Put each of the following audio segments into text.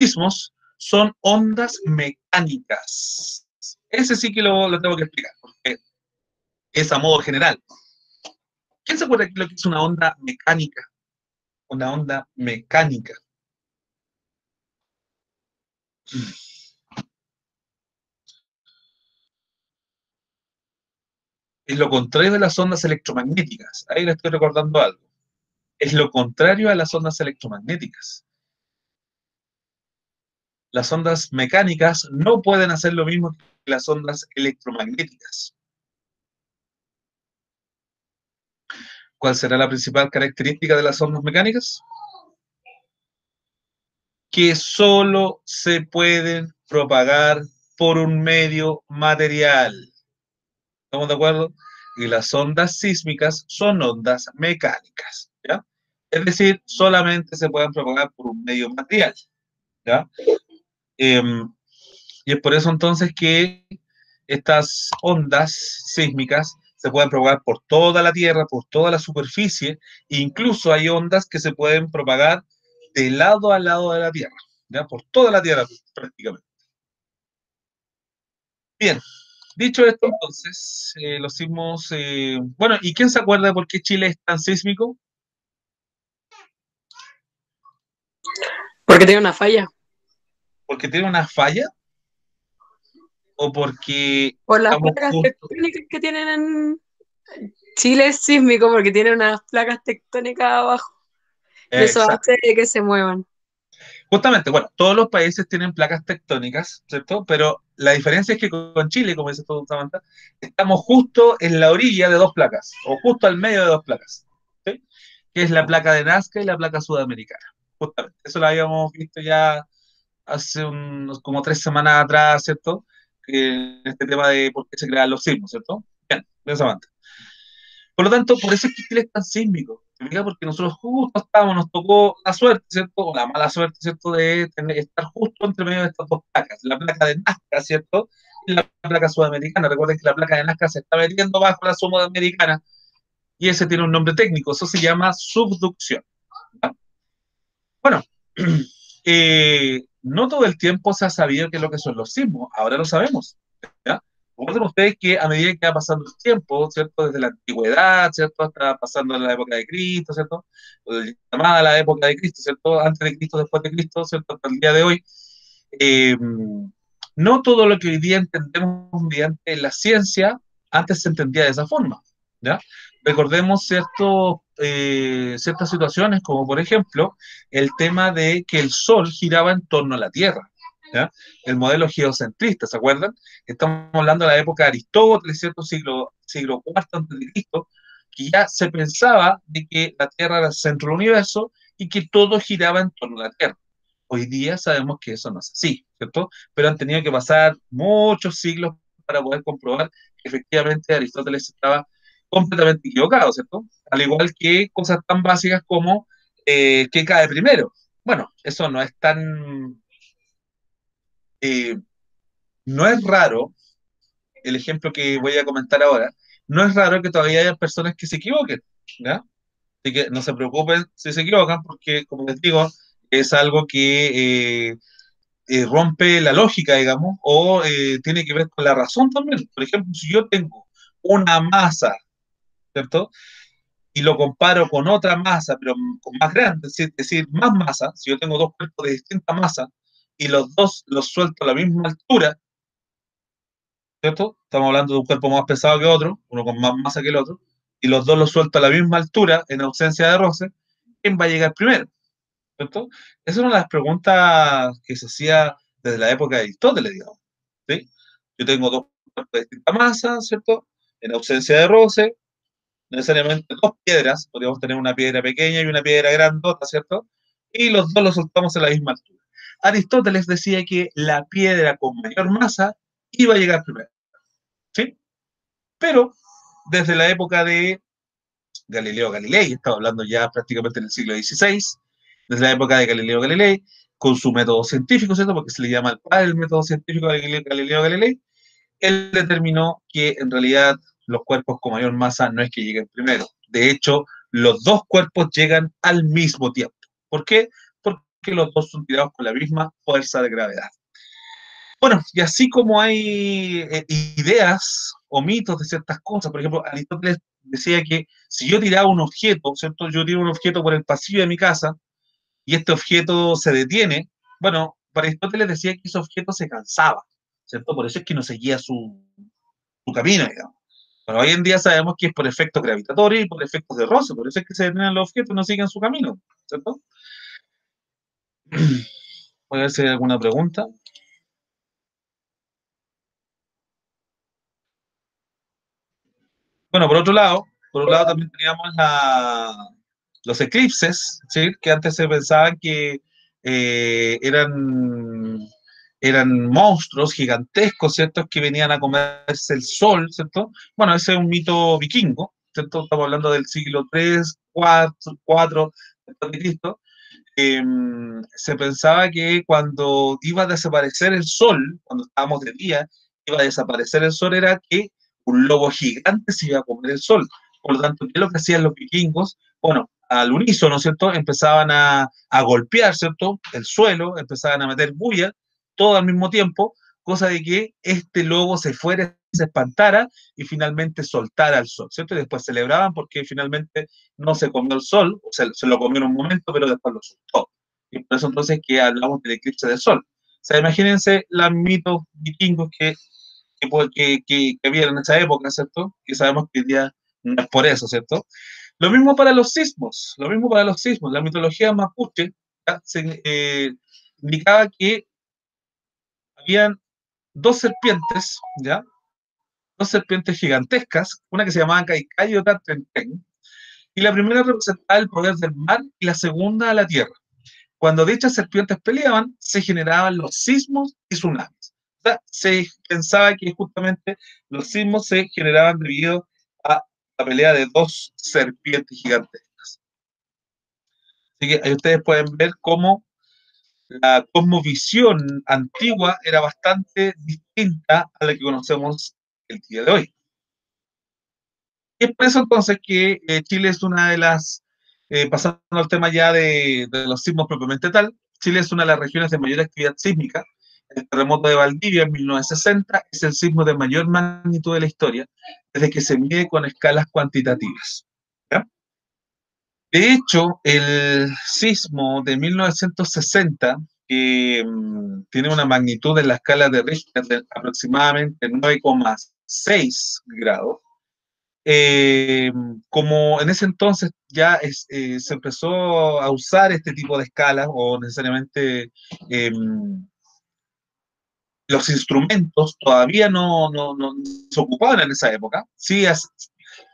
sismos son ondas mecánicas. Ese sí que lo tengo que explicar, porque es a modo general. ¿Quién se acuerda de lo que es una onda mecánica? Una onda mecánica. Es lo contrario de las ondas electromagnéticas. Ahí le estoy recordando algo. Es lo contrario a las ondas electromagnéticas. Las ondas mecánicas no pueden hacer lo mismo que las ondas electromagnéticas. ¿Cuál será la principal característica de las ondas mecánicas? Que solo se pueden propagar por un medio material. ¿Estamos de acuerdo? Y las ondas sísmicas son ondas mecánicas, ¿ya? Es decir, solamente se pueden propagar por un medio material, ¿ya? Eh, y es por eso entonces que estas ondas sísmicas se pueden propagar por toda la Tierra, por toda la superficie, e incluso hay ondas que se pueden propagar de lado a lado de la Tierra, ¿ya? Por toda la Tierra prácticamente. Bien, dicho esto entonces, los sismos, bueno, ¿y quién se acuerda de por qué Chile es tan sísmico? Porque tiene una falla. ¿Porque tiene una falla o porque Por las estamos placas justo? tectónicas que tienen en Chile es sísmico porque tiene unas placas tectónicas abajo y eso Exacto. hace que se muevan. Justamente, bueno, todos los países tienen placas tectónicas, ¿cierto? Pero la diferencia es que con Chile, como dice todo Samantha, estamos justo en la orilla de dos placas, o justo al medio de dos placas, ¿sí? Que es la placa de Nazca y la placa sudamericana. Justamente, eso lo habíamos visto ya hace unos como 3 semanas atrás, ¿cierto? Este tema de por qué se crean los sismos, ¿cierto? Bien, Samantha. Por lo tanto, por eso es que Chile es tan sísmico, porque nosotros justo estábamos, nos tocó la suerte, ¿cierto? O la mala suerte, ¿cierto? De estar justo entre medio de estas dos placas, la placa de Nazca, ¿cierto? Y la placa sudamericana. Recuerden que la placa de Nazca se está metiendo bajo la sudamericana y ese tiene un nombre técnico, eso se llama subducción. ¿Ya? Bueno, no todo el tiempo se ha sabido qué es lo que son los sismos, ahora lo sabemos. ¿Ya? Recuerden ustedes que a medida que va pasando el tiempo, ¿cierto? Desde la antigüedad, ¿cierto? Hasta pasando a la época de Cristo, ¿cierto? Llamada la época de Cristo, ¿cierto? Antes de Cristo, después de Cristo, ¿cierto? Hasta el día de hoy. Eh, no todo lo que hoy día entendemos mediante la ciencia, antes se entendía de esa forma, ¿ya? Recordemos ciertas situaciones, como por ejemplo el tema de que el Sol giraba en torno a la Tierra, ¿ya? El modelo geocentrista, ¿se acuerdan? Estamos hablando de la época de Aristóteles, ¿cierto? Siglo IV antes de Cristo, que ya se pensaba de que la Tierra era el centro del universo y que todo giraba en torno a la Tierra. Hoy día sabemos que eso no es así, ¿cierto? Pero han tenido que pasar muchos siglos para poder comprobar que efectivamente Aristóteles estaba completamente equivocado, ¿cierto? Al igual que cosas tan básicas como qué cae primero. Bueno, eso no es tan... eh, no es raro, el ejemplo que voy a comentar ahora, no es raro que todavía haya personas que se equivoquen, ¿ya? Así que no se preocupen si se equivocan, porque, como les digo, es algo que rompe la lógica, digamos, o tiene que ver con la razón también. Por ejemplo, si yo tengo una masa, ¿cierto? Y lo comparo con otra masa, pero con más grande, es decir, más masa, si yo tengo dos cuerpos de distinta masa y los dos los suelto a la misma altura, ¿cierto? Estamos hablando de un cuerpo más pesado que otro, uno con más masa que el otro, y los dos los suelto a la misma altura en ausencia de roce, ¿quién va a llegar primero? ¿Cierto? Esa es una de las preguntas que se hacía desde la época de Aristóteles, digamos. ¿Sí? Yo tengo dos cuerpos de distinta masa, ¿cierto? En ausencia de roce, necesariamente dos piedras, podríamos tener una piedra pequeña y una piedra grandota, ¿cierto? Y los dos los soltamos a la misma altura. Aristóteles decía que la piedra con mayor masa iba a llegar primero, ¿sí? Pero desde la época de Galileo Galilei, estaba hablando ya prácticamente en el siglo XVI, desde la época de Galileo Galilei, con su método científico, ¿cierto? Porque se le llama el padre del método científico de Galileo Galilei, él determinó que en realidad los cuerpos con mayor masa no es que lleguen primero. De hecho, los dos cuerpos llegan al mismo tiempo. ¿Por qué? Porque porque los dos son tirados con la misma fuerza de gravedad. Bueno, y así como hay ideas o mitos de ciertas cosas, por ejemplo, Aristóteles decía que si yo tiraba un objeto, ¿cierto? Yo tiro un objeto por el pasillo de mi casa y este objeto se detiene, bueno, para Aristóteles decía que ese objeto se cansaba, ¿cierto? Por eso es que no seguía su camino, digamos. Pero hoy en día sabemos que es por efectos gravitatorios y por efectos de roce, por eso es que se detienen los objetos y no siguen su camino, ¿cierto? Voy a ver si hay alguna pregunta. Bueno, por otro lado también teníamos los eclipses, ¿sí? Que antes se pensaban que eran monstruos gigantescos, ¿cierto? Que venían a comerse el sol, ¿cierto? Bueno, ese es un mito vikingo, ¿cierto? Estamos hablando del siglo 3, 4 después de Cristo. eh, Se pensaba que cuando iba a desaparecer el sol, cuando estábamos de día, iba a desaparecer el sol, era que un lobo gigante se iba a comer el sol. Por lo tanto, ¿qué es lo que hacían los vikingos? Bueno, al unísono, ¿cierto? Empezaban a golpear, ¿cierto? El suelo, empezaban a meter bulla, todo al mismo tiempo, cosa de que este lobo se fuera, se espantara y finalmente soltara al sol, ¿cierto? Y después celebraban porque finalmente no se comió el sol, o sea, se lo comió en un momento, pero después lo soltó. Y por eso entonces que hablamos del eclipse del sol. O sea, imagínense los mitos vikingos que había en esa época, ¿cierto? Que sabemos que hoy día no es por eso, ¿cierto? Lo mismo para los sismos, lo mismo para los sismos. La mitología mapuche, ¿ya? Indicaba que habían dos serpientes, ¿ya? Dos serpientes gigantescas, una que se llamaba Caicay y otra Trentén, y la primera representaba el poder del mar y la segunda a la tierra. Cuando dichas serpientes peleaban, se generaban los sismos y tsunamis. O sea, se pensaba que justamente los sismos se generaban debido a la pelea de dos serpientes gigantescas. Así que ahí ustedes pueden ver cómo la cosmovisión antigua era bastante distinta a la que conocemos el día de hoy. Y es por eso entonces que Chile es una de las, pasando al tema ya de los sismos propiamente tal, Chile es una de las regiones de mayor actividad sísmica. El terremoto de Valdivia en 1960 es el sismo de mayor magnitud de la historia, desde que se mide con escalas cuantitativas. ¿Ya? De hecho, el sismo de 1960, que tiene una magnitud en la escala de Richter de aproximadamente 9,6 grados, eh, como en ese entonces ya se empezó a usar este tipo de escalas o necesariamente eh, los instrumentos todavía no se ocupaban en esa época, sí,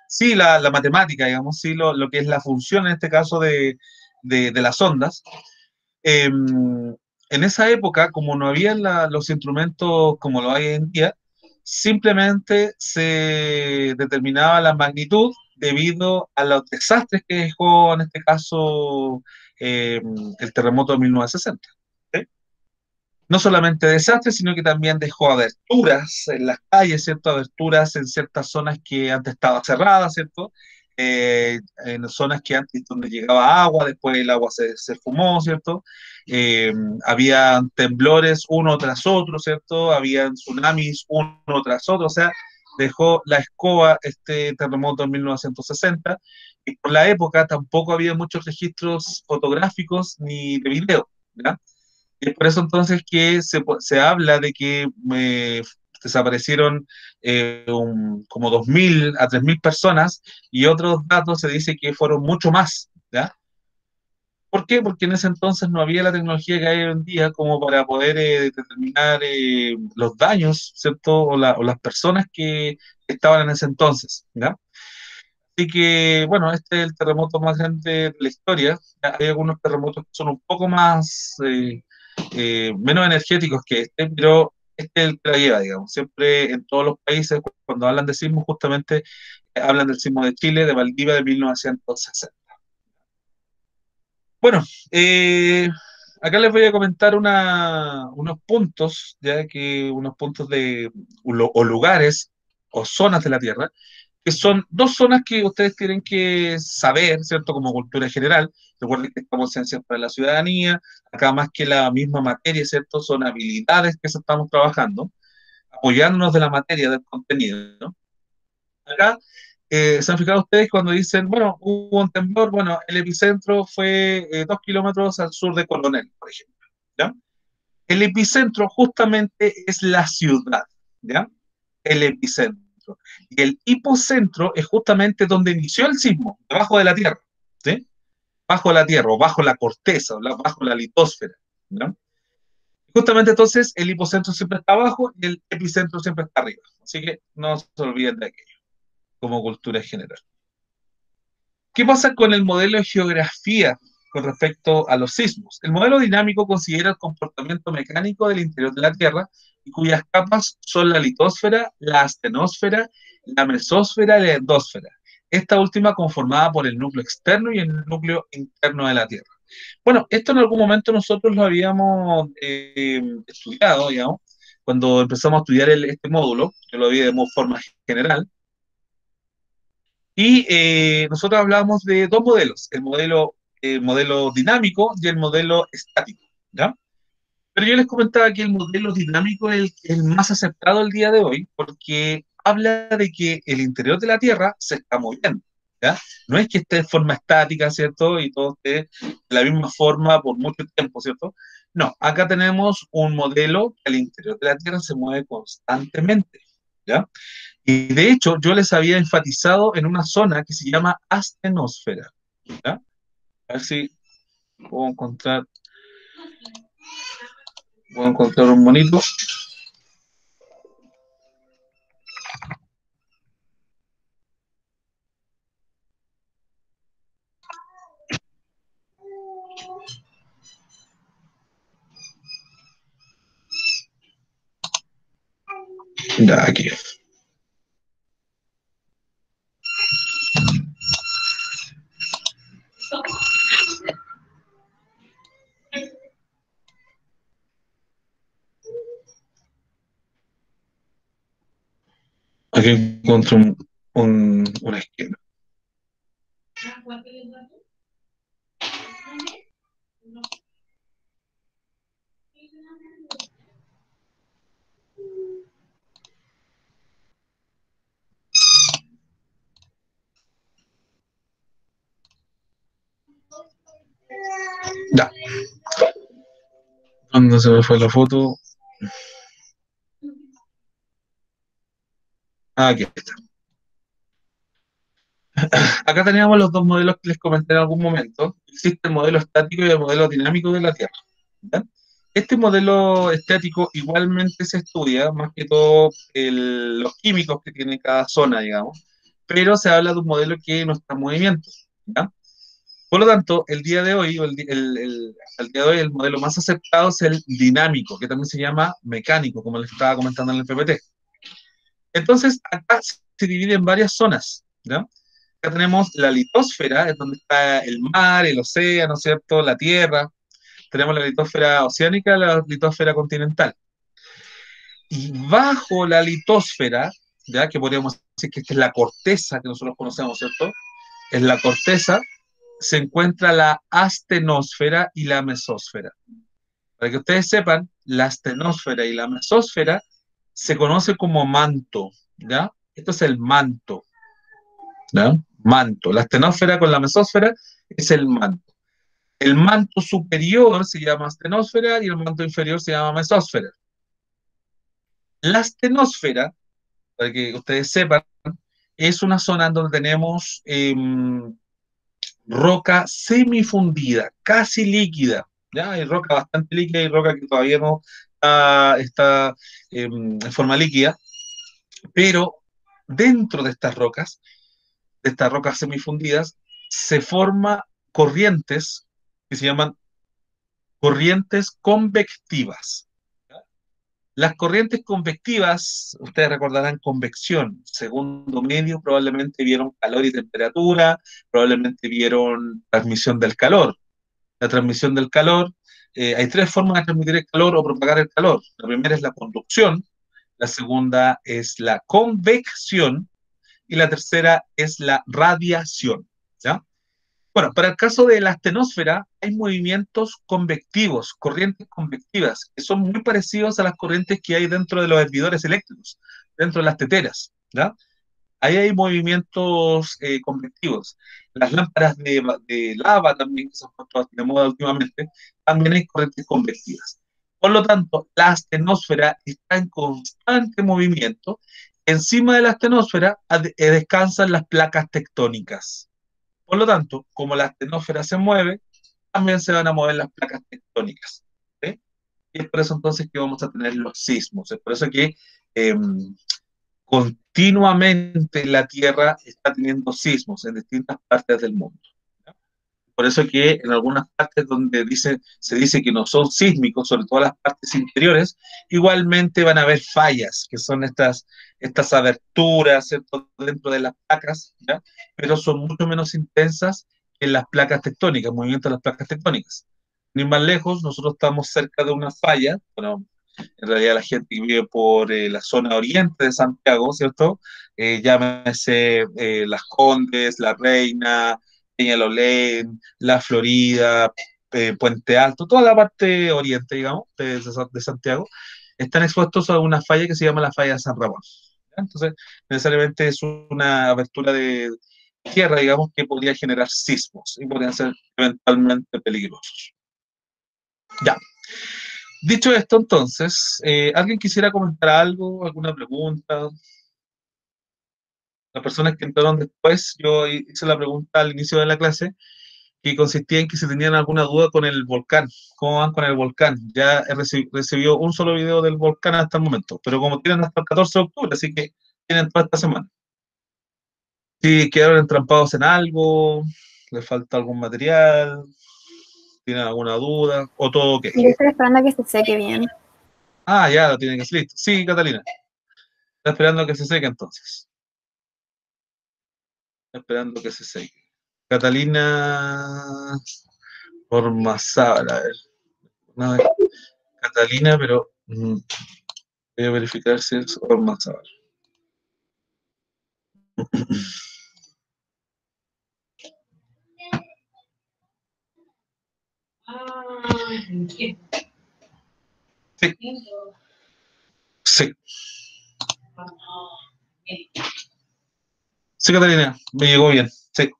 sí la matemática, digamos, sí lo que es la función en este caso de las ondas. Eh, en esa época, como no había los instrumentos como lo hay hoy en día, simplemente se determinaba la magnitud debido a los desastres que dejó, en este caso, eh, el terremoto de 1960. ¿Sí? No solamente desastres, sino que también dejó aberturas en las calles, ¿cierto? Aberturas en ciertas zonas que antes estaban cerradas, ¿cierto? En zonas que antes donde llegaba agua, después el agua se fumó, ¿cierto? Eh, Había temblores uno tras otro, ¿cierto? Habían tsunamis uno tras otro, o sea, dejó la escoba este terremoto en 1960 y por la época tampoco había muchos registros fotográficos ni de video, ¿ya? Y es por eso entonces que se habla de que desaparecieron como 2.000 a 3.000 personas y otros datos se dice que fueron mucho más, ¿ya? ¿Por qué? Porque en ese entonces no había la tecnología que hay hoy en día como para poder determinar los daños, ¿cierto? O las personas que estaban en ese entonces, ¿ya? Así que, bueno, este es el terremoto más grande de la historia. Hay algunos terremotos que son un poco más, menos energéticos que este, pero este es el que la lleva, digamos. Siempre en todos los países, cuando hablan de sismos, justamente hablan del sismo de Chile, de Valdivia, de 1960. Bueno, eh, acá les voy a comentar unos puntos, ya que unos puntos o lugares o zonas de la Tierra que son dos zonas que ustedes tienen que saber, ¿cierto? Como cultura general. Recuerden que estamos en Ciencias para la Ciudadanía, acá más que la misma materia, ¿cierto? Son habilidades que estamos trabajando, apoyándonos de la materia, del contenido, ¿no? Acá, ¿se han fijado ustedes cuando dicen, bueno, hubo un temblor? Bueno, el epicentro fue 2 kilómetros al sur de Coronel, por ejemplo, ¿ya? El epicentro justamente es la ciudad, ¿ya? El epicentro. Y el hipocentro es justamente donde inició el sismo, debajo de la Tierra, ¿sí? Bajo la Tierra, o bajo la corteza, o bajo la litosfera, ¿no? Justamente entonces el hipocentro siempre está abajo y el epicentro siempre está arriba. Así que no se olviden de aquello, como cultura general. ¿Qué pasa con el modelo de geografía con respecto a los sismos? El modelo dinámico considera el comportamiento mecánico del interior de la Tierra y cuyas capas son la litosfera, la astenosfera, la mesósfera y la endósfera. Esta última conformada por el núcleo externo y el núcleo interno de la Tierra. Bueno, esto en algún momento nosotros lo habíamos estudiado, digamos, cuando empezamos a estudiar este módulo, yo lo vi de forma general, y nosotros hablábamos de dos modelos, el modelo dinámico y el modelo estático, ¿ya? Pero yo les comentaba que el modelo dinámico es el más aceptado el día de hoy porque habla de que el interior de la Tierra se está moviendo, ¿ya? No es que esté de forma estática, ¿cierto? Y todo esté de la misma forma por mucho tiempo, ¿cierto? No, acá tenemos un modelo que el interior de la Tierra se mueve constantemente, ¿ya? Y de hecho, yo les había enfatizado en una zona que se llama astenosfera, ¿ya? A ver si puedo encontrar, un monito. Ya, aquí. Aquí encuentro una esquema. Ya. ¿Dónde se me fue la foto? Ah, aquí está. Acá teníamos los dos modelos que les comenté en algún momento. Existe el modelo estático y el modelo dinámico de la Tierra, ¿ya? Este modelo estático igualmente se estudia, más que todo los químicos que tiene cada zona, digamos, pero se habla de un modelo que no está en movimiento, ¿ya? Por lo tanto, el día de hoy, al día de hoy, el modelo más aceptado es el dinámico, que también se llama mecánico, como les estaba comentando en el PPT. Entonces, acá se divide en varias zonas, ¿ya? Acá tenemos la litosfera, es donde está el mar, el océano, ¿cierto? La tierra. Tenemos la litosfera oceánica, la litosfera continental. Y bajo la litosfera, ¿ya? Que podríamos decir que esta es la corteza que nosotros conocemos, ¿cierto? Es la corteza, se encuentra la astenosfera y la mesósfera. Para que ustedes sepan, la astenosfera y la mesósfera se conoce como manto, ¿ya? Esto es el manto, ¿ya? Manto. La astenosfera con la mesósfera es el manto. El manto superior se llama astenosfera y el manto inferior se llama mesósfera. La astenosfera, para que ustedes sepan, es una zona donde tenemos roca semifundida, casi líquida. ¿Ya? Hay roca bastante líquida y roca que todavía no está en forma líquida, pero dentro de estas rocas semifundidas, se forman corrientes que se llaman corrientes convectivas. Las corrientes convectivas, ustedes recordarán convección, segundo medio, probablemente vieron calor y temperatura, probablemente vieron transmisión del calor. La transmisión del calor, hay tres formas de transmitir el calor o propagar el calor. La primera es la conducción, la segunda es la convección y la tercera es la radiación, ¿ya? Bueno, para el caso de la astenosfera, hay movimientos convectivos, corrientes convectivas, que son muy parecidos a las corrientes que hay dentro de los hervidores eléctricos, dentro de las teteras, ¿ya? Ahí hay movimientos convectivos. Las lámparas de lava también, que se han puesto de moda últimamente, también hay corrientes convectivas. Por lo tanto, la astenosfera está en constante movimiento. Encima de la astenosfera descansan las placas tectónicas. Por lo tanto, como la astenosfera se mueve, también se van a mover las placas tectónicas. ¿Sí? Y es por eso entonces que vamos a tener los sismos. Es por eso que eh, continuamente la Tierra está teniendo sismos en distintas partes del mundo. ¿Ya? Por eso que en algunas partes donde se dice que no son sísmicos, sobre todo las partes interiores, igualmente van a haber fallas, que son estas aberturas, ¿cierto?, dentro de las placas, ¿ya? Pero son mucho menos intensas que las placas tectónicas, el movimiento de las placas tectónicas. Ni más lejos, nosotros estamos cerca de una falla, bueno, en realidad la gente que vive por la zona oriente de Santiago, ¿cierto? Llámese Las Condes, La Reina, Peñalolén, La Florida, Puente Alto, toda la parte oriente, digamos, de Santiago, están expuestos a una falla que se llama la falla de San Ramón. ¿Ya? Entonces, necesariamente es una abertura de tierra, digamos, que podría generar sismos y podrían ser eventualmente peligrosos. Ya. Dicho esto, entonces, ¿alguien quisiera comentar algo, alguna pregunta? Las personas que entraron después, yo hice la pregunta al inicio de la clase, que consistía en que si tenían alguna duda con el volcán, cómo van con el volcán. Ya he recibido un solo video del volcán hasta el momento, pero como tienen hasta el 14 de octubre, así que tienen toda esta semana. Si quedaron entrampados en algo, les falta algún material, tienen alguna duda, o todo ok. Yo estoy esperando a que se seque bien. Ah, ya lo tienen que ser listo. Sí, Catalina. Está esperando a que se seque entonces. Está esperando que se seque. Catalina Ormazábal, a ver. No, es Catalina, pero voy a verificar si es Ormazábal. Sí. Sí. Sí, Catalina, me llegó bien. Sí.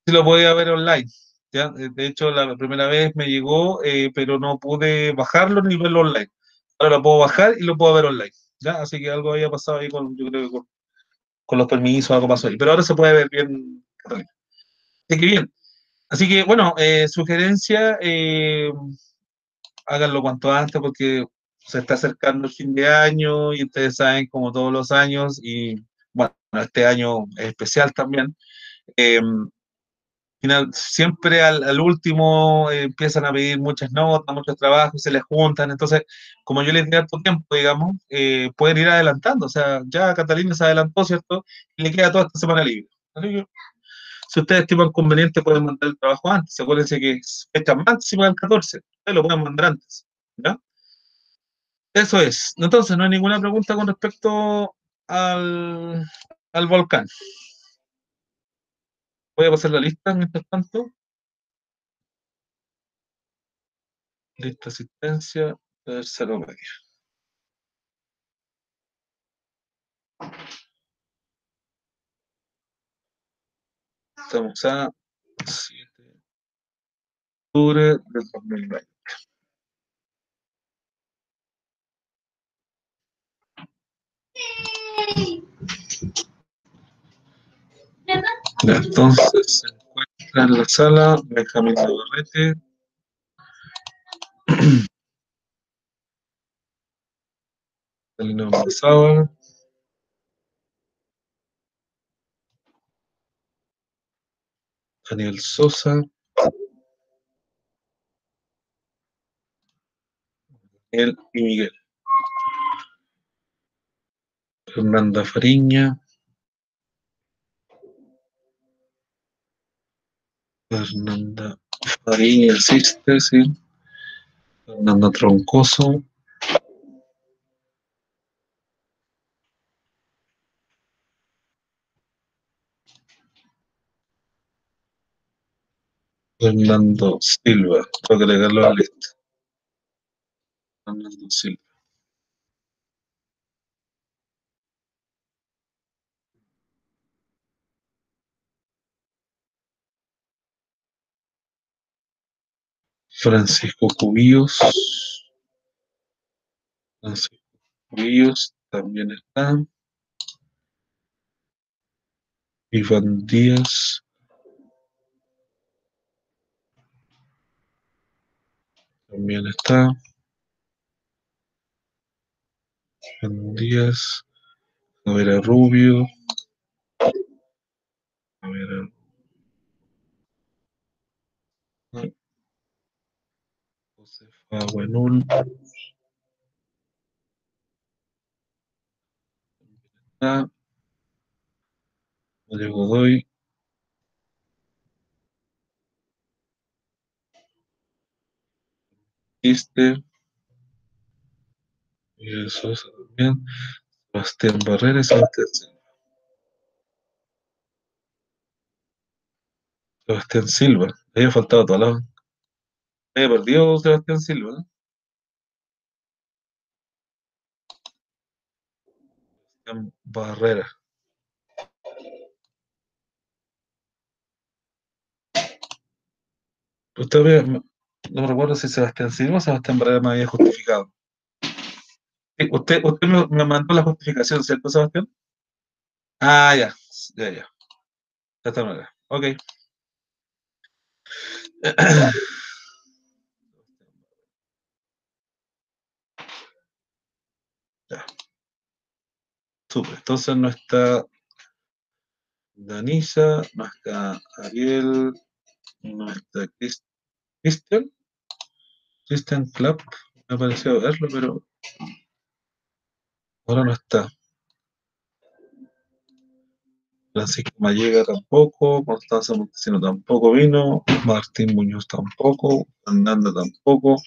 Sí lo podía ver online. ¿Ya? De hecho, la primera vez me llegó, pero no pude bajarlo ni verlo online. Ahora lo puedo bajar y lo puedo ver online. ¿Ya? Así que algo había pasado ahí yo creo que con los permisos, algo pasó ahí. Pero ahora se puede ver bien, Catalina. Así que bien. Así que, bueno, sugerencia, háganlo cuanto antes porque se está acercando el fin de año y ustedes saben, como todos los años, y bueno, este año es especial también. Eh, siempre al último empiezan a pedir muchas notas, muchos trabajos, se les juntan, entonces, como yo les di harto tiempo, digamos, pueden ir adelantando, o sea, ya Catalina se adelantó, ¿cierto? Y le queda toda esta semana libre. Así que, si ustedes estiman conveniente, pueden mandar el trabajo antes, acuérdense que es fecha máxima del 14, ustedes lo pueden mandar antes, ¿ya? Eso es. Entonces, no hay ninguna pregunta con respecto al volcán. Voy a pasar la lista mientras tanto. Lista asistencia, tercero medio. Estamos a 7 de octubre del 2020. Ya, entonces se encuentra en la sala Benjamín Navarrete. Catalina Ormazábal, Daniel Sosa, él y Miguel. Fernanda Fariña, Fernanda Fariña asiste, sí. Fernanda Troncoso, Fernando Silva. Tengo que agregarlo a la lista. Fernando Silva. Francisco Cubillos. Francisco Cubillos también está. Iván Díaz. También está. Iván Díaz. Javier Rubio. Javier Josefa Buenul. Está. Mario Godoy. Miguel Sosa también. Sebastián Barrera y Sebastián Silva. Sebastián Silva. Había faltado toda la. Había perdido Sebastián Silva, ¿no? Sebastián Barrera. No recuerdo si Sebastián Silva o Sebastián Barrera me había justificado. Usted me mandó la justificación, ¿cierto, Sebastián? Ah, ya. Ya. De esta manera. Ok. Ya. Súper. Entonces no está Danisa, no está Ariel, no está Cristian. Christian Club. Me ha parecido verlo, pero ahora no está. Francisco Mallega tampoco, Constanza Montesino tampoco vino, Martín Muñoz tampoco, Fernanda tampoco,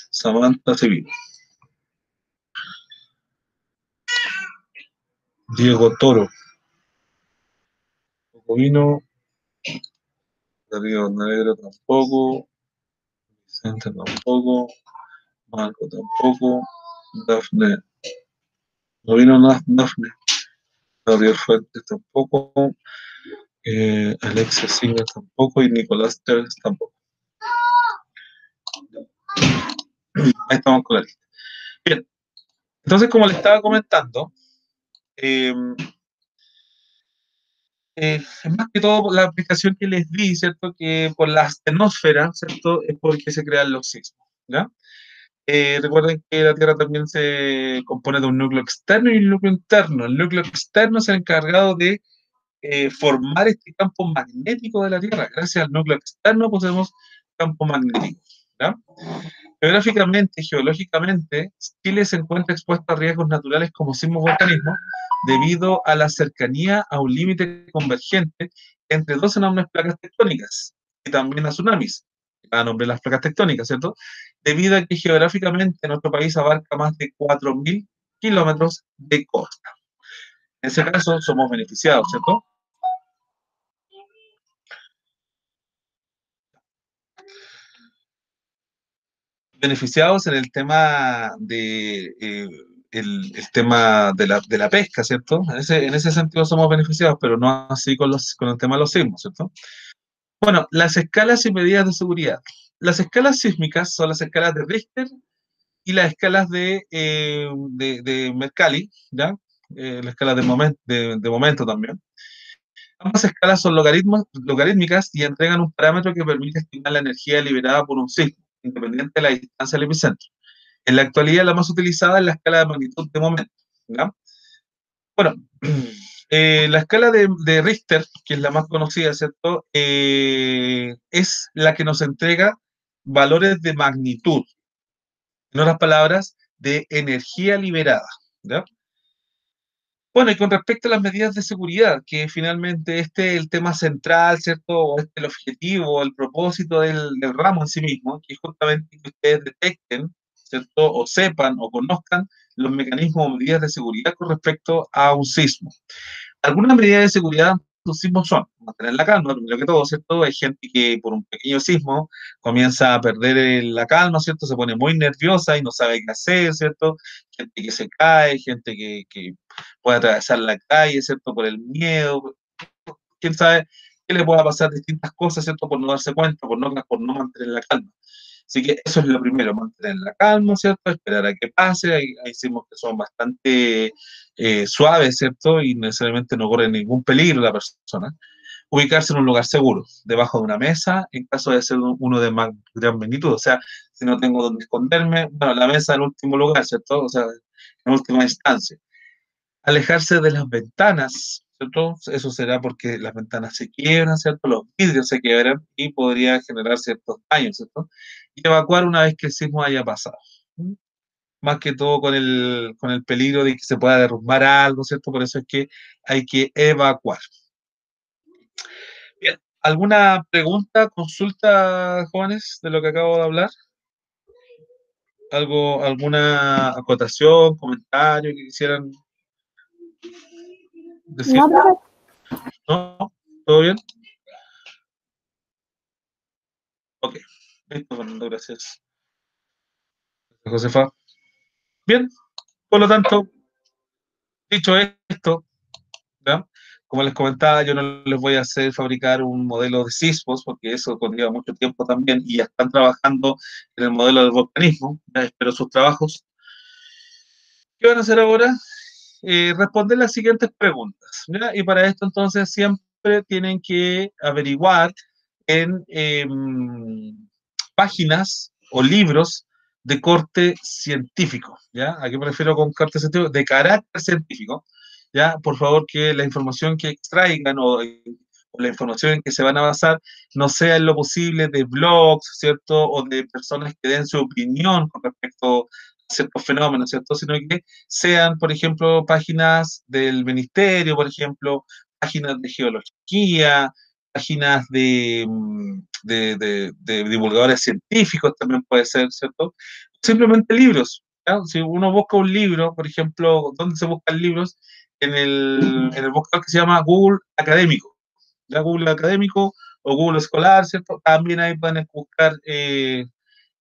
Samantha sí vino. Diego Toro tampoco vino, Darío Negro tampoco, Vicente tampoco, Marco tampoco, Dafne, no vino Dafne, Gabriel Fuentes tampoco, Alexia Singer tampoco y Nicolás Teres tampoco. Ahí estamos con la lista. Bien, entonces como le estaba comentando, más que todo la aplicación que les di, ¿cierto? Que por la astenosfera, ¿cierto? Es porque se crean los sismos, ¿ya? Recuerden que la Tierra también se compone de un núcleo externo y un núcleo interno. El núcleo externo es el encargado de formar este campo magnético de la Tierra. Gracias al núcleo externo poseemos campo magnético, ¿ya? Geográficamente, geológicamente, Chile se encuentra expuesto a riesgos naturales como sismos volcanismos debido a la cercanía a un límite convergente entre dos enormes placas tectónicas y también a tsunamis, a nombre de las placas tectónicas, ¿cierto? Debido a que geográficamente nuestro país abarca más de 4.000 kilómetros de costa. En ese caso somos beneficiados, ¿cierto? Beneficiados en el tema de el tema de la pesca, ¿cierto? En ese sentido somos beneficiados, pero no así con el tema de los sismos, ¿cierto? Bueno, las escalas y medidas de seguridad. Las escalas sísmicas son las escalas de Richter y las escalas de Mercalli, ¿ya? La escala de momento también. Ambas escalas son logarítmicas y entregan un parámetro que permite estimar la energía liberada por un sismo, independiente de la distancia del epicentro. En la actualidad, la más utilizada es la escala de magnitud de momento, ¿ya? Bueno, la escala de Richter, que es la más conocida, ¿cierto? Es la que nos entrega valores de magnitud, en otras palabras, de energía liberada, ¿ya? Bueno, y con respecto a las medidas de seguridad, que finalmente este es el tema central, ¿cierto? O este es el objetivo, el propósito del ramo en sí mismo, que es justamente que ustedes detecten, ¿cierto? O sepan o conozcan los mecanismos o medidas de seguridad con respecto a un sismo. Algunas medidas de seguridad los sismos son mantener la calma, primero que todo, ¿cierto? Hay gente que por un pequeño sismo comienza a perder la calma, ¿cierto? Se pone muy nerviosa y no sabe qué hacer, ¿cierto? Gente que se cae, gente que puede atravesar la calle, ¿cierto? Por el miedo, quién sabe qué le pueda pasar distintas cosas, ¿cierto? Por no darse cuenta, por no mantener la calma. Así que eso es lo primero, mantener la calma, ¿cierto? Esperar a que pase. Hay sismos que son bastante suaves, ¿cierto? Y necesariamente no corre ningún peligro la persona. Ubicarse en un lugar seguro, debajo de una mesa, en caso de ser uno de más gran magnitud. O sea, si no tengo donde esconderme, bueno, la mesa en último lugar, ¿cierto? O sea, en última instancia. Alejarse de las ventanas, ¿cierto? Eso será porque las ventanas se quiebran, ¿cierto? Los vidrios se quiebran y podría generar ciertos daños, ¿cierto? Y evacuar una vez que el sismo haya pasado. ¿Mm? Más que todo con el peligro de que se pueda derrumbar algo, ¿cierto? Por eso es que hay que evacuar. Bien, ¿alguna pregunta, consulta, jóvenes, de lo que acabo de hablar? ¿Alguna acotación, comentario que quisieran decir? No, pero ¿No? ¿Todo bien? Ok. Listo, Fernando, gracias. Josefa. Bien, por lo tanto, dicho esto, ¿ya? Como les comentaba, yo no les voy a hacer fabricar un modelo de sismos, porque eso conlleva mucho tiempo también, y ya están trabajando en el modelo del volcanismo, ya espero sus trabajos. ¿Qué van a hacer ahora? Responder las siguientes preguntas, ¿ya? Y para esto entonces siempre tienen que averiguar en páginas o libros de corte científico, ¿ya? ¿A qué me refiero con corte científico? De carácter científico, ¿ya? Por favor, que la información que extraigan o la información en que se van a basar no sea en lo posible de blogs, ¿cierto? O de personas que den su opinión con respecto a ciertos fenómenos, ¿cierto? Sino que sean, por ejemplo, páginas del ministerio, por ejemplo, páginas de geología, páginas de divulgadores científicos también puede ser, ¿cierto? Simplemente libros, ¿ya? Si uno busca un libro, por ejemplo, ¿dónde se buscan libros? En el buscador que se llama Google Académico, ¿ya? Google Académico o Google Escolar, ¿cierto? También ahí pueden buscar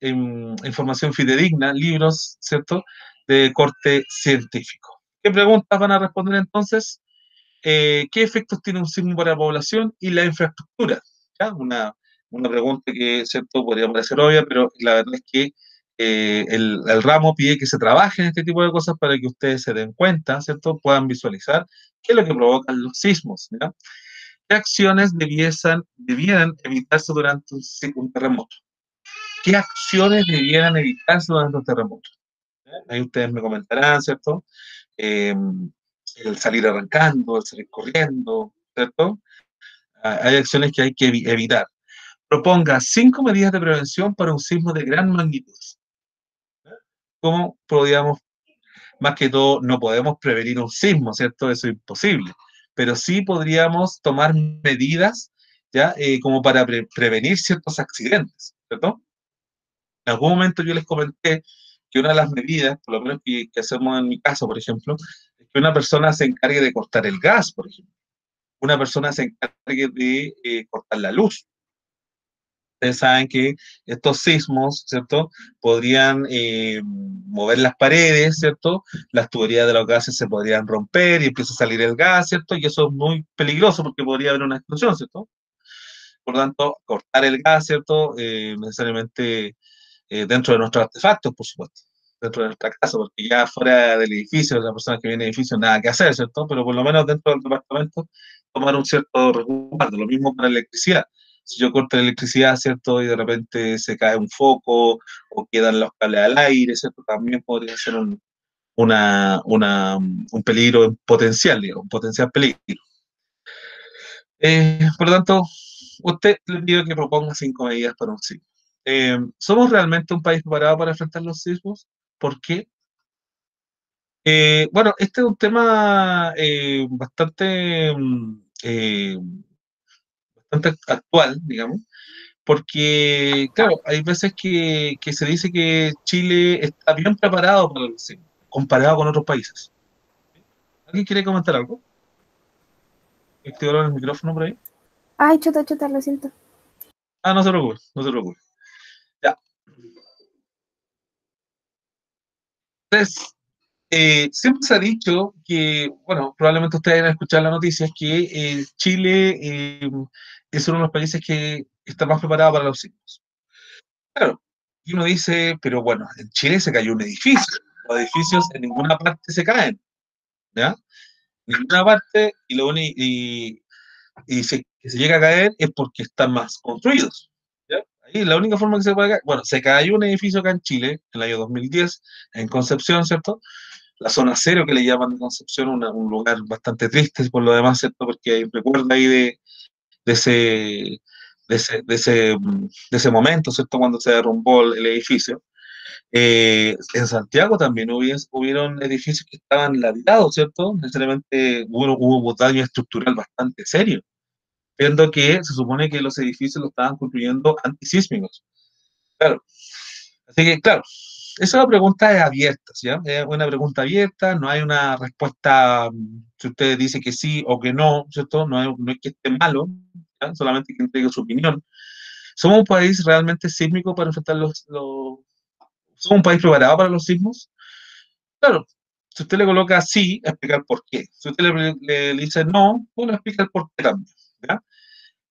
información fidedigna, libros, ¿cierto? De corte científico. ¿Qué preguntas van a responder entonces? ¿Qué efectos tiene un sismo para la población y la infraestructura? ¿Ya? Una pregunta que, ¿cierto?, podría parecer obvia, pero la verdad es que el ramo pide que se trabaje en este tipo de cosas para que ustedes se den cuenta, ¿cierto?, puedan visualizar qué es lo que provocan los sismos, ¿ya? ¿Qué acciones debieran evitarse durante un terremoto? ¿Qué acciones debieran evitarse durante un terremoto? Ahí ustedes me comentarán, ¿cierto? Eh, el salir arrancando, el salir corriendo, ¿cierto? Hay acciones que hay que evitar. Proponga 5 medidas de prevención para un sismo de gran magnitud. ¿Cómo podríamos, más que todo, no podemos prevenir un sismo, ¿cierto? Eso es imposible. Pero sí podríamos tomar medidas, ¿ya? Como para prevenir ciertos accidentes, ¿cierto? En algún momento yo les comenté que una de las medidas, por lo menos que hacemos en mi caso, por ejemplo, es que una persona se encargue de cortar el gas, por ejemplo. Una persona se encargue de cortar la luz. Ustedes saben que estos sismos, ¿cierto? Podrían mover las paredes, ¿cierto? Las tuberías de los gases se podrían romper y empieza a salir el gas, ¿cierto? Y eso es muy peligroso porque podría haber una explosión, ¿cierto? Por lo tanto, cortar el gas, ¿cierto? Necesariamente dentro de nuestros artefactos, por supuesto, dentro de nuestra casa, porque ya fuera del edificio, la persona que viene del edificio, nada que hacer, ¿cierto? Pero por lo menos dentro del departamento, tomar un cierto resguardo. Lo mismo para la electricidad. Si yo corto la electricidad, ¿cierto? Y de repente se cae un foco o quedan los cables al aire, ¿cierto? También podría ser un peligro potencial, digamos, un potencial peligro. Por lo tanto, usted le pido que proponga 5 medidas para un sismo. ¿Somos realmente un país preparado para enfrentar los sismos? ¿Por qué? Bueno, este es un tema bastante actual, digamos, porque, claro, hay veces que se dice que Chile está bien preparado para los sismos, comparado con otros países. ¿Alguien quiere comentar algo? activaron el micrófono por ahí. Ay, chuta, chuta, lo siento. Ah, no se preocupe, no se preocupe. Ya. Entonces, siempre se ha dicho que, bueno, probablemente ustedes hayan escuchado las noticias, que Chile es uno de los países que está más preparado para los sismos. Claro, y uno dice, pero bueno, en Chile se cayó un edificio. Los edificios en ninguna parte se caen, ¿ya? En ninguna parte, y si que se llega a caer es porque están más construidos, ¿ya? Ahí la única forma que se puede caer, bueno, se cayó un edificio acá en Chile, en el año 2010, en Concepción, ¿cierto? La zona cero que le llaman de Concepción, un lugar bastante triste por lo demás, ¿cierto? Porque hay recuerdo ahí de ese, de ese momento, ¿cierto? Cuando se derrumbó el edificio. En Santiago también hubieron edificios que estaban ladeados, ¿cierto? Necesariamente hubo daño estructural bastante serio, viendo que se supone que los edificios los estaban construyendo antisísmicos. Claro. Así que, claro, esa es una pregunta abierta, ¿sí? Es una pregunta abierta, no hay una respuesta, si usted dice que sí o que no, ¿cierto? No es que esté malo, ¿ya? Solamente que entregue su opinión. ¿Somos un país realmente sísmico para enfrentar ¿Somos un país preparado para los sismos? Claro, si usted le coloca sí, explicar por qué. Si usted le dice no, bueno, explica el por qué también, ¿ya?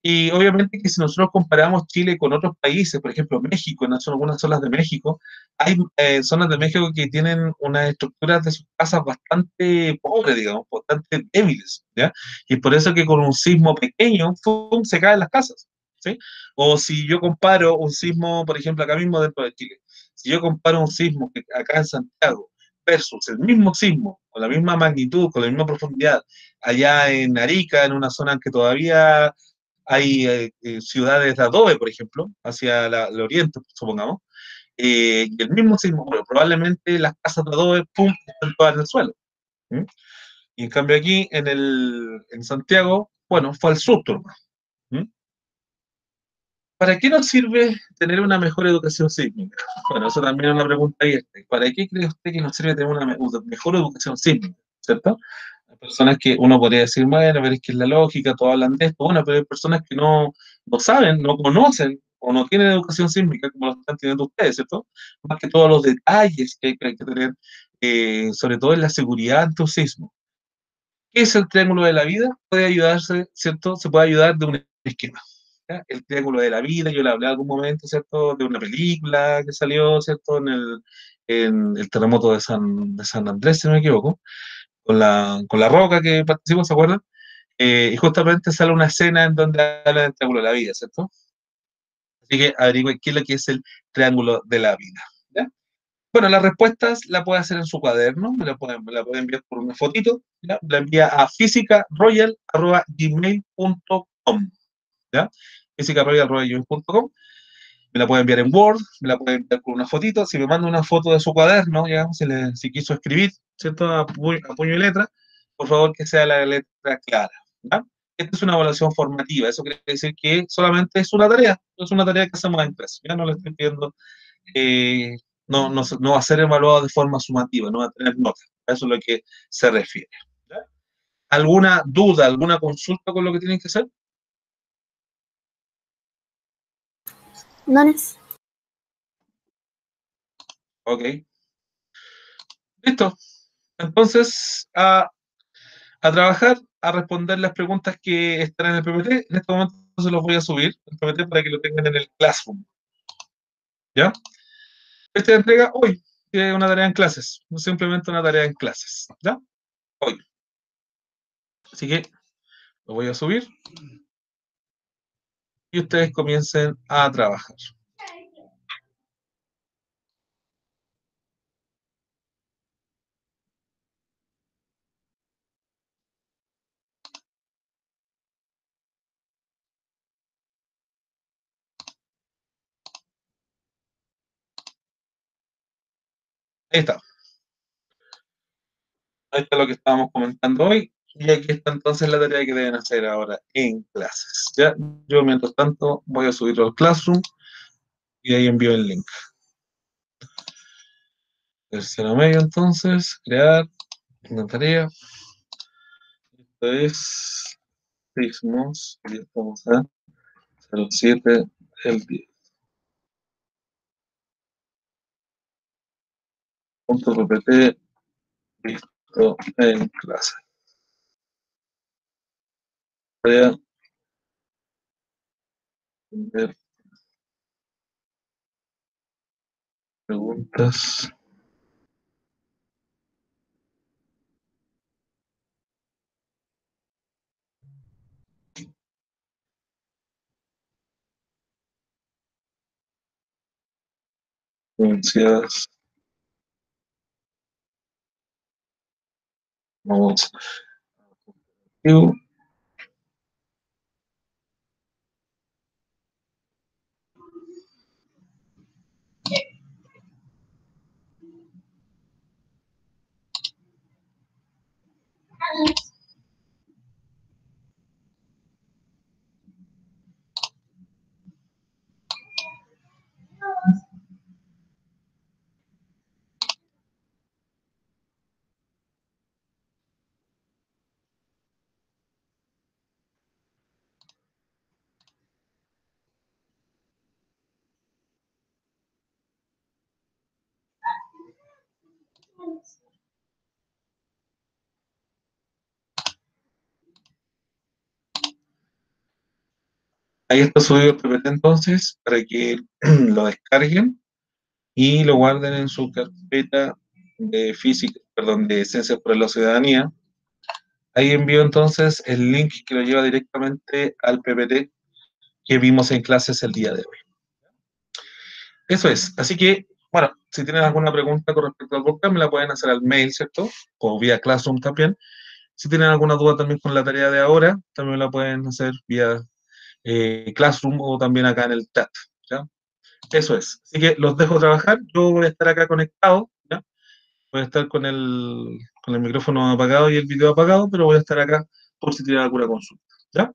Y obviamente que si nosotros comparamos Chile con otros países, por ejemplo México, en algunas zonas de México, hay zonas de México que tienen unas estructuras de sus casas bastante pobres, digamos, bastante débiles, ¿ya? Y es por eso que con un sismo pequeño, ¡pum!, se caen las casas, ¿sí? O si yo comparo un sismo, por ejemplo, acá mismo dentro de Chile, si yo comparo un sismo que acá en Santiago versus el mismo sismo, con la misma magnitud, con la misma profundidad, allá en Arica, en una zona en que todavía hay ciudades de adobe, por ejemplo, hacia el oriente, supongamos, y el mismo sismo, bueno, probablemente las casas de adobe, pum, están todas en el suelo. ¿Mm? Y en cambio aquí, en Santiago, bueno, fue al susto nomás. ¿Mm? ¿Para qué nos sirve tener una mejor educación sísmica? Bueno, eso también es una pregunta abierta. ¿Para qué cree usted que nos sirve tener una mejor educación sísmica? ¿Cierto? Hay personas que uno podría decir, bueno, pero es que es la lógica, todos hablan de esto, bueno, pero hay personas que no saben, no conocen o no tienen educación sísmica como lo están teniendo ustedes, ¿cierto? Más que todos los detalles que hay que tener, sobre todo en la seguridad ante un sismo. ¿Qué es el triángulo de la vida? Puede ayudarse, ¿cierto? Se puede ayudar de un esquema. ¿Ya? El triángulo de la vida, yo le hablé en algún momento, ¿cierto? De una película que salió, ¿cierto? En el terremoto de San Andrés, si no me equivoco, con la Roca que participó, ¿se acuerdan? Y justamente sale una escena en donde habla del triángulo de la vida, ¿cierto? Así que averigüe qué es lo que es el triángulo de la vida. ¿Ya? Bueno, las respuestas la puede hacer en su cuaderno, me la puede enviar por una fotito, ¿ya? La envía a físicaroyal@gmail.com, ¿ya? físicaroyal@gmail.com. Me la puede enviar en Word, me la puede enviar con una fotito. Si me manda una foto de su cuaderno, ya, si quiso escribir, ¿cierto? A puño y letra, por favor que sea la letra clara, ¿ya? Esta es una evaluación formativa, eso quiere decir que solamente es una tarea que hacemos en clase, ya no le estoy pidiendo, eh, no va a ser evaluado de forma sumativa, no va a tener notas, a eso es lo que se refiere, ¿ya? ¿Alguna duda, alguna consulta con lo que tienen que hacer? No es. Ok, listo. Entonces, a trabajar, a responder las preguntas que están en el PPT. En este momento se los voy a subir, el PPT, para que lo tengan en el Classroom. ¿Ya? Esta entrega hoy, que es una tarea en clases, no simplemente una tarea en clases. ¿Ya? Hoy. Así que lo voy a subir y ustedes comiencen a trabajar. Ahí está. Ahí está lo que estábamos comentando hoy. Y aquí está entonces la tarea que deben hacer ahora en clases. ¿Ya? Yo, mientras tanto, voy a subirlo al Classroom y ahí envío el link. Tercero medio, entonces, crear una tarea. Esto es sismos, y estamos a 07, el 10. Punto PPT, listo, en clase. Voy a ver preguntas. Provincias. Vamos. Ahí está subido el PPT entonces, para que lo descarguen y lo guarden en su carpeta de física, perdón, de Ciencias para la Ciudadanía. Ahí envío entonces el link que lo lleva directamente al PPT que vimos en clases el día de hoy. Eso es. Así que, bueno, si tienen alguna pregunta con respecto al podcast, me la pueden hacer al mail, ¿cierto? O vía Classroom también. Si tienen alguna duda también con la tarea de ahora, también la pueden hacer vía Classroom o también acá en el chat, ¿ya? Eso es. Así que los dejo trabajar. Yo voy a estar acá conectado, ¿ya? Voy a estar con el micrófono apagado y el video apagado, pero voy a estar acá por si tienen alguna consulta, ¿ya?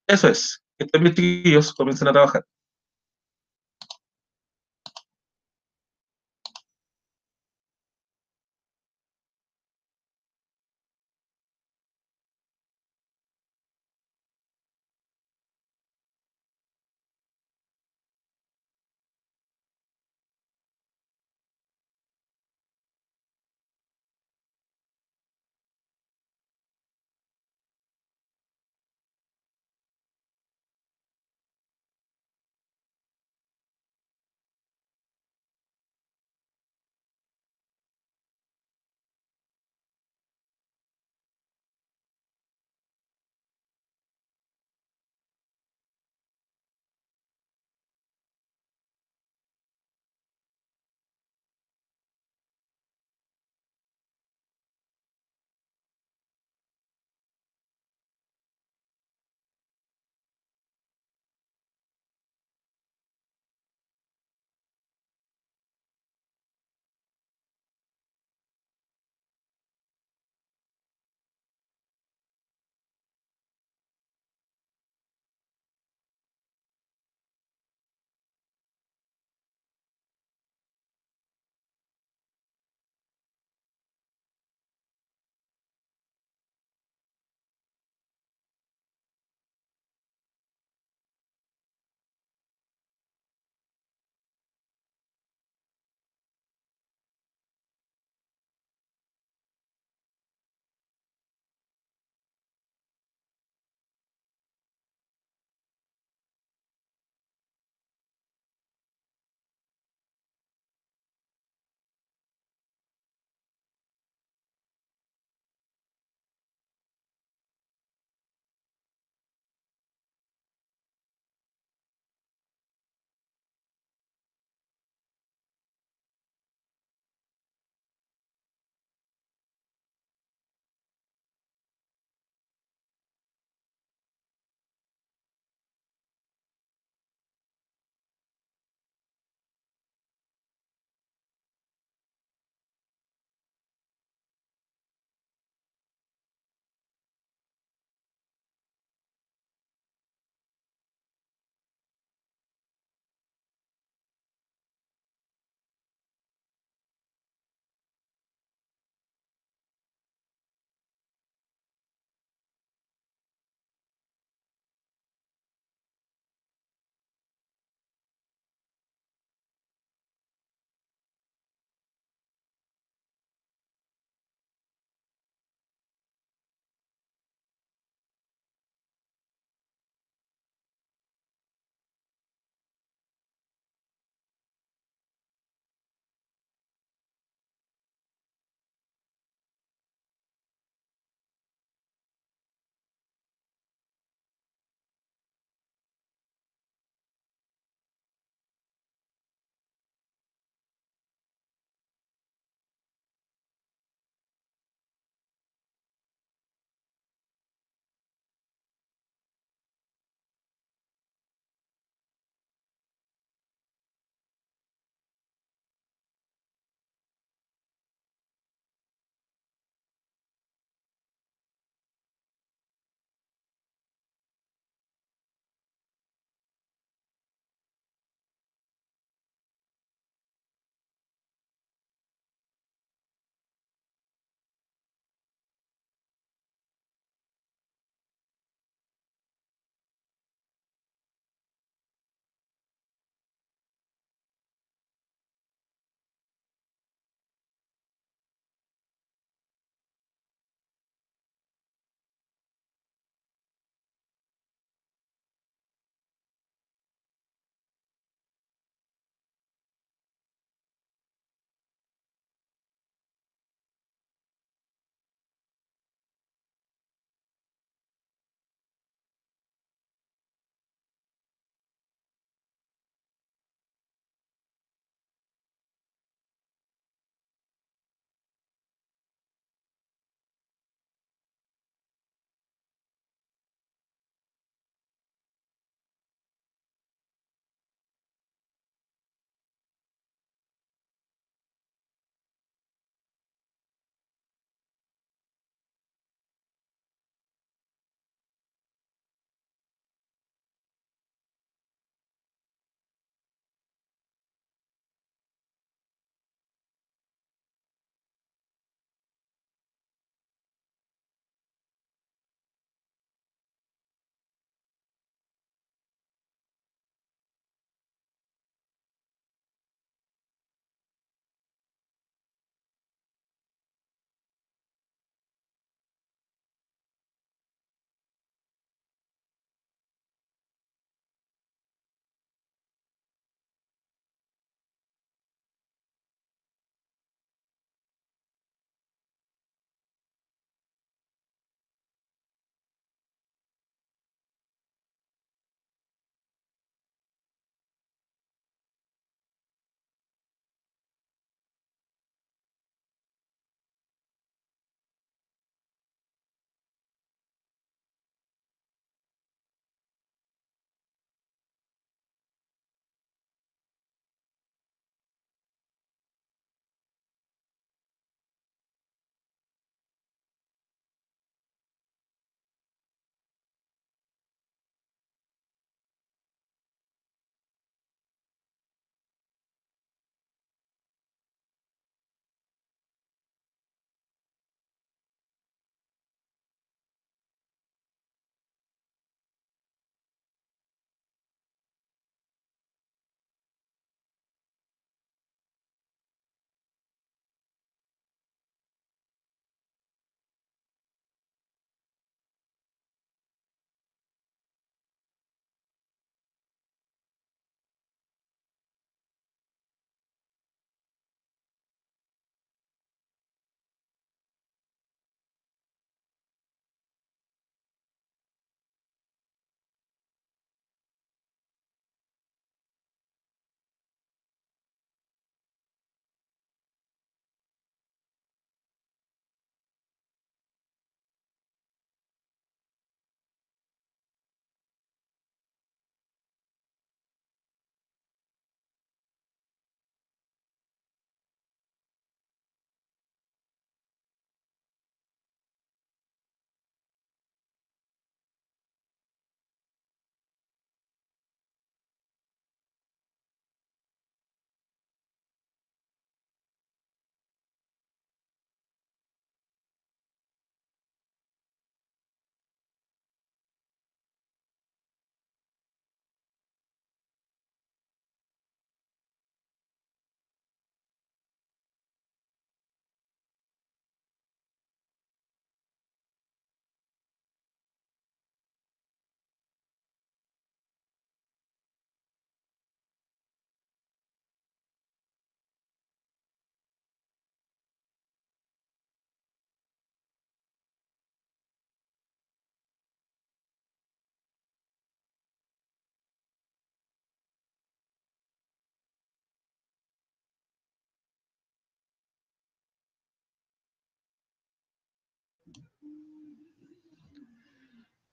Eso es. Que estén bien, chiquillos. Comiencen a trabajar.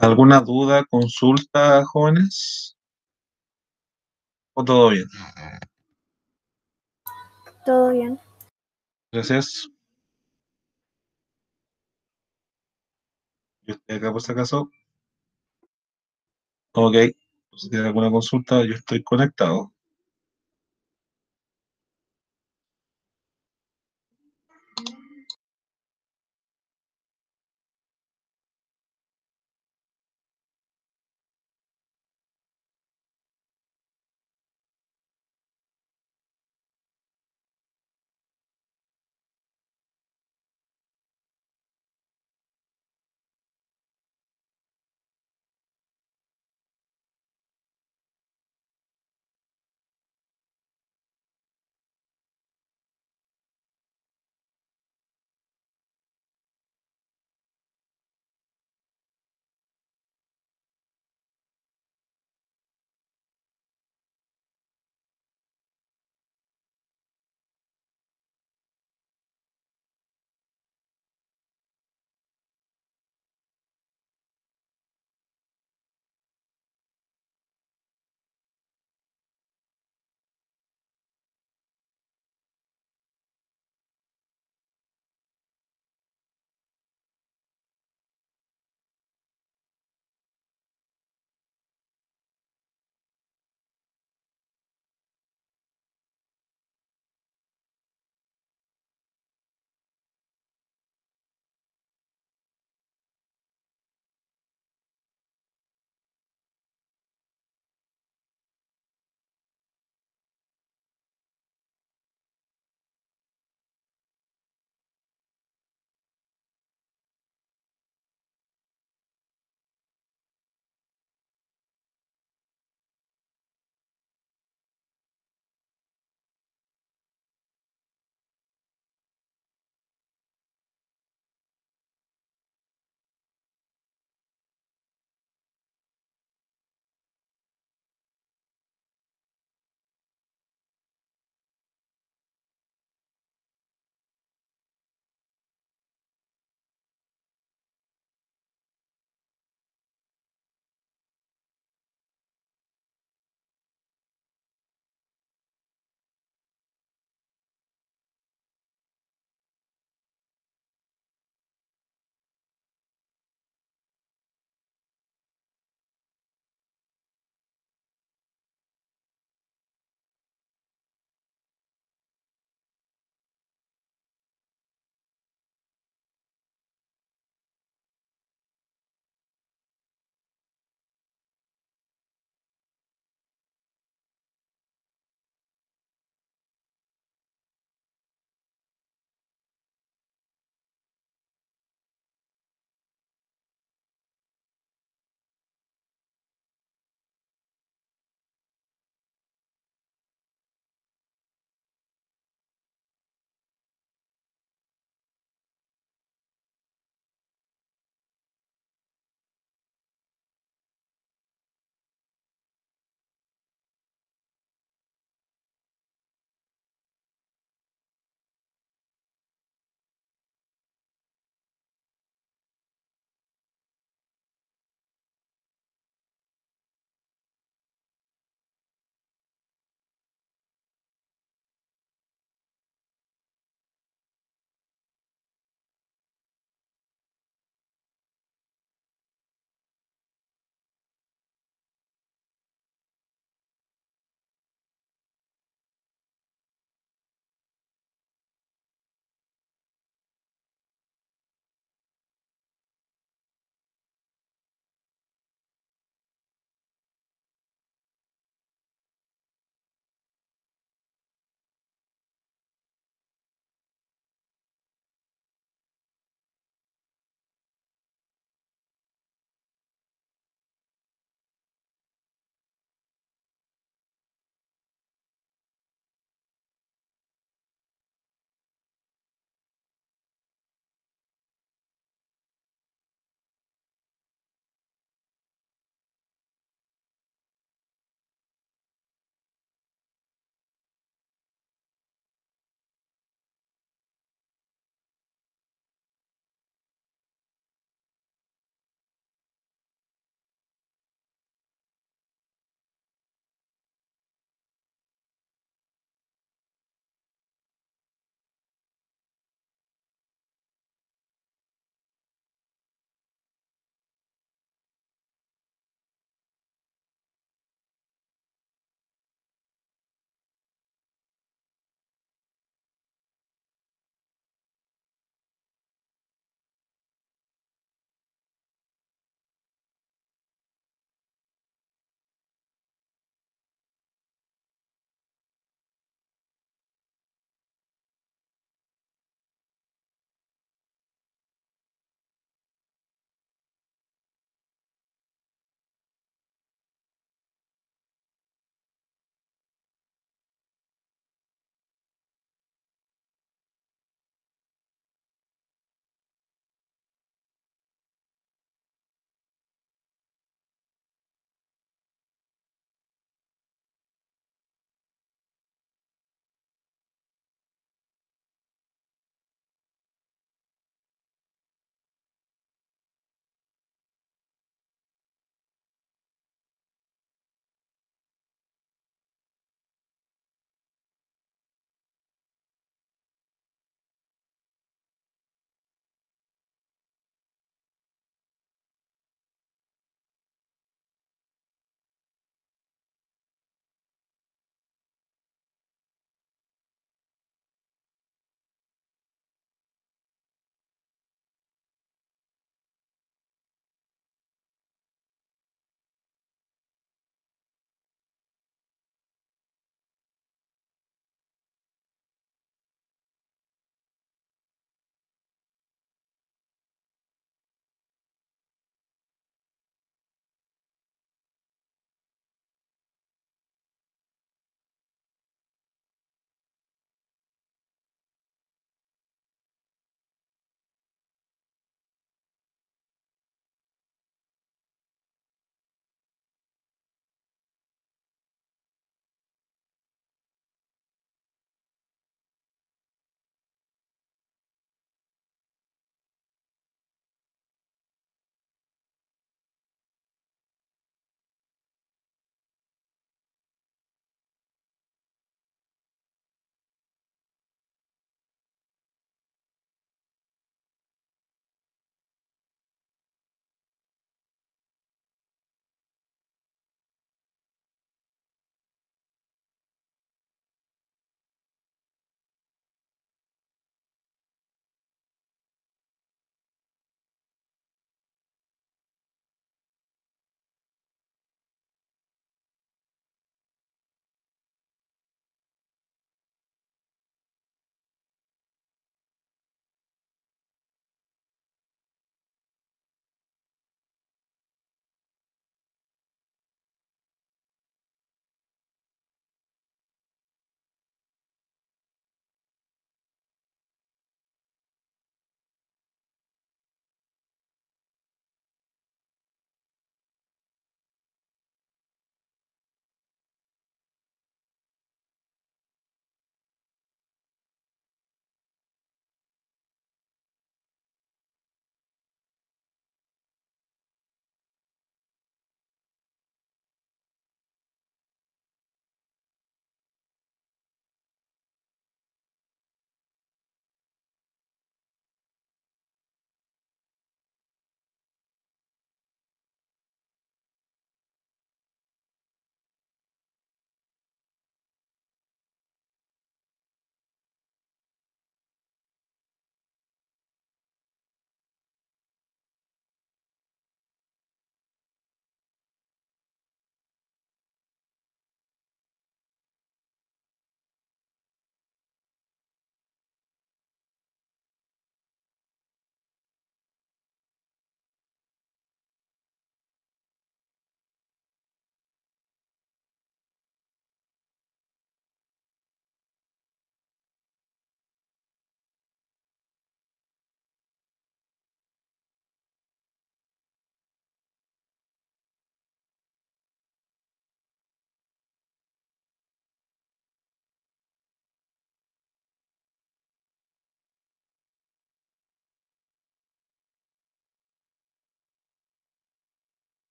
¿Alguna duda, consulta, jóvenes? ¿O todo bien? Todo bien. Gracias. Yo estoy acá por si acaso. Ok. Si tiene alguna consulta, yo estoy conectado.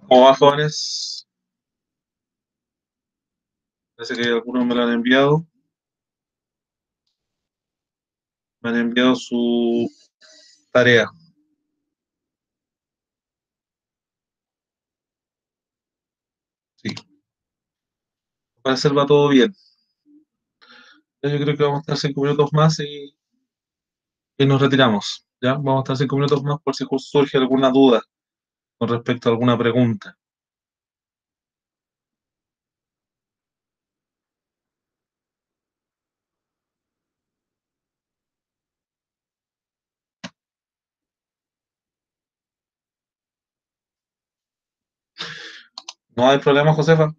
¿Cómo va, jóvenes? Parece que algunos me lo han enviado. Me han enviado su tarea. Sí, al parecer va todo bien. Yo creo que vamos a estar 5 minutos más y nos retiramos. ¿Ya? Vamos a estar 5 minutos más por si surge alguna duda con respecto a alguna pregunta. No hay problema, Josefa.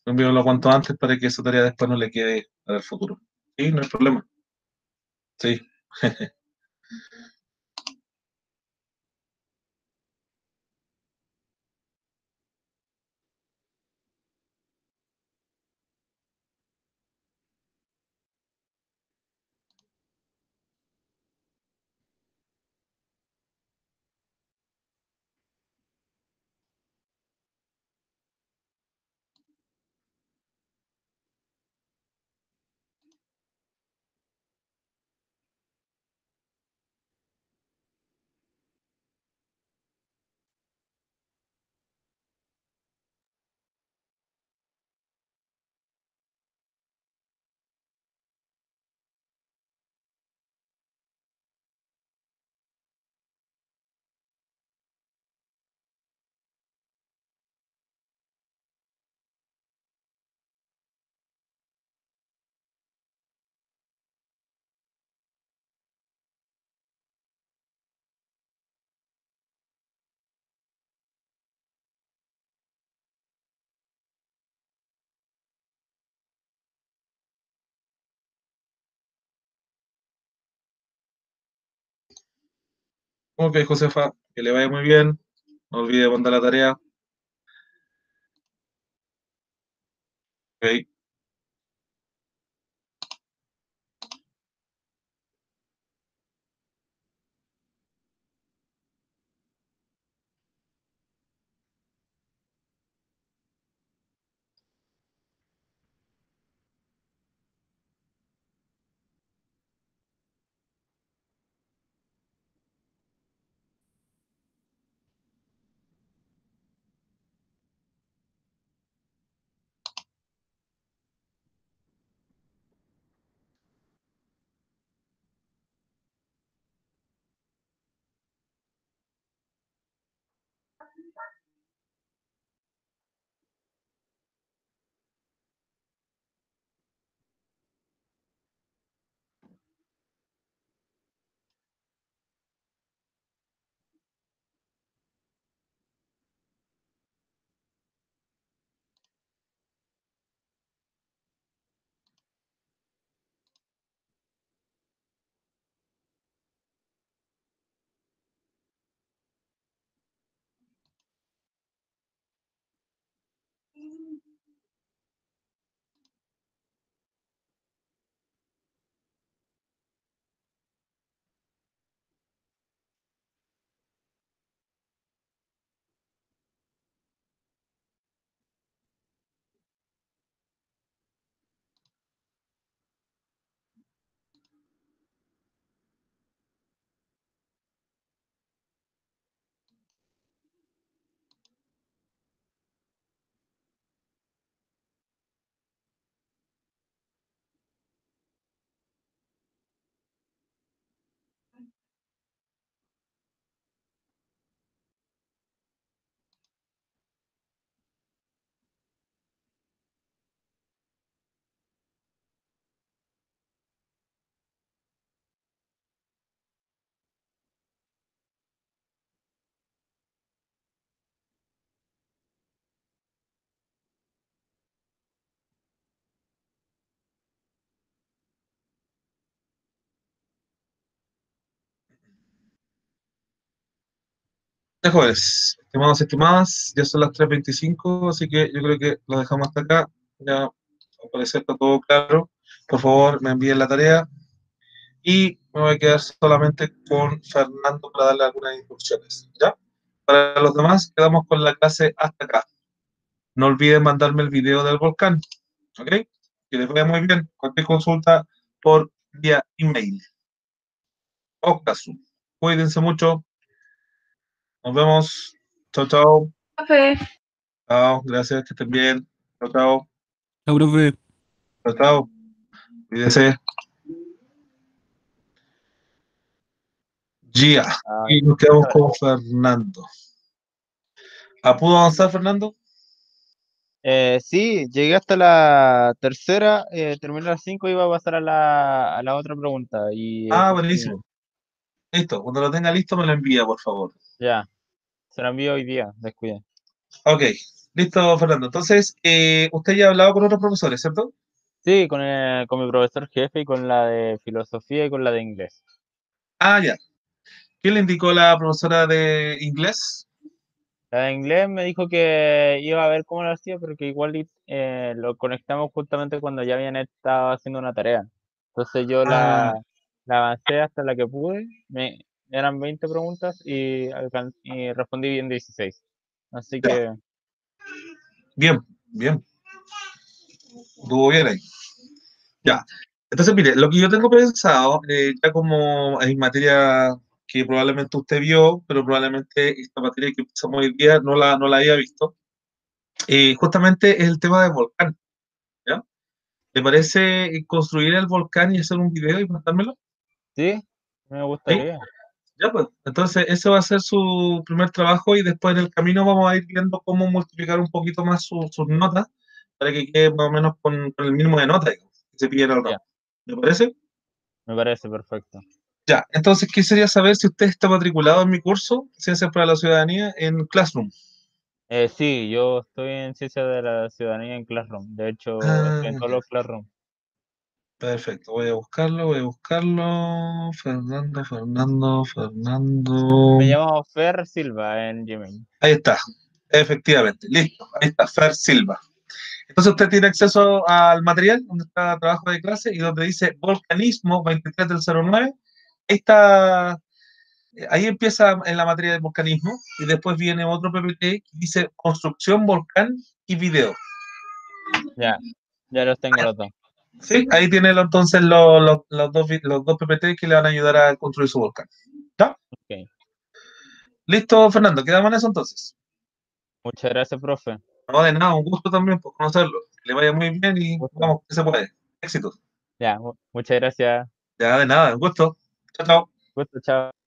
Envíalo cuanto antes para que esa tarea después no le quede para el futuro. Sí, no hay problema. Sí. Ok, Josefa, que le vaya muy bien. No olvide mandar la tarea. Ok. Ya, jóvenes, estimados y estimadas, ya son las 3:25, así que yo creo que lo dejamos hasta acá. Ya, al parecer está todo claro. Por favor, me envíen la tarea y me voy a quedar solamente con Fernando para darle algunas instrucciones. ¿Ya? para los demás, quedamos con la clase hasta acá. No olviden mandarme el video del volcán, ¿ok? Que les vaya muy bien. Cualquier consulta por vía email. Octasu. Cuídense mucho. Nos vemos. Chao, chao. Profe. Chao. Gracias, que estén bien. Chao, chao. Chao, profe. Chao, chao. Cuídense. Gia. Y nos quedamos con Fernando. ¿Pudo avanzar, Fernando? Sí, llegué hasta la tercera, terminé a las 5 y iba a pasar a la otra pregunta. Buenísimo. Listo. Cuando lo tenga listo me lo envía, por favor. Ya, se lo envío hoy día, descuide. Ok. Listo, Fernando. Entonces, usted ya ha hablado con otros profesores, ¿cierto? Sí, con mi profesor jefe y con la de filosofía y con la de inglés. Ya. ¿Qué le indicó la profesora de inglés? La de inglés me dijo que iba a ver cómo lo hacía, porque igual lo conectamos justamente cuando ya habían estado haciendo una tarea. Entonces yo la avancé hasta la que pude, eran 20 preguntas y respondí bien 16. Así que... Bien, bien. Estuvo bien ahí. Ya. Entonces, mire, lo que yo tengo pensado, ya como es materia que probablemente usted vio, pero probablemente esta materia que empezamos hoy día no la haya visto, justamente es el tema del volcán, ¿ya? ¿Le parece construir el volcán y hacer un video y mandármelo? Sí, me gustaría. Ya, pues. Entonces, ese va a ser su primer trabajo y después en el camino vamos a ir viendo cómo multiplicar un poquito más sus notas para que quede más o menos con el mínimo de notas, digamos, que se piden al ramo. ¿Me parece? Me parece perfecto. Ya, entonces quisiera saber si usted está matriculado en mi curso, Ciencias para la Ciudadanía, en Classroom. Sí, yo estoy en Ciencias de la Ciudadanía en Classroom. De hecho, estoy en todos Ya. los Classroom. Perfecto, voy a buscarlo. Fernando. Me llamo Fer Silva en Gmail. Ahí está, efectivamente, listo, ahí está, Fer Silva. Entonces usted tiene acceso al material donde está trabajo de clase y donde dice volcanismo 23 del 09. Ahí está, ahí empieza en la materia de volcanismo y después viene otro PPT que dice construcción, volcán y video. Ya los tengo los dos. Sí, ahí tiene entonces los dos PPT que le van a ayudar a construir su volcán. ¿Ya? Ok. Listo, Fernando, quedamos en eso entonces. Muchas gracias, profe. No, de nada, un gusto también por conocerlo. Que le vaya muy bien y Gusto. vamos, que se puede. Éxitos. Ya, muchas gracias. Ya, de nada, un gusto. Chao, chao. Gusto, chao.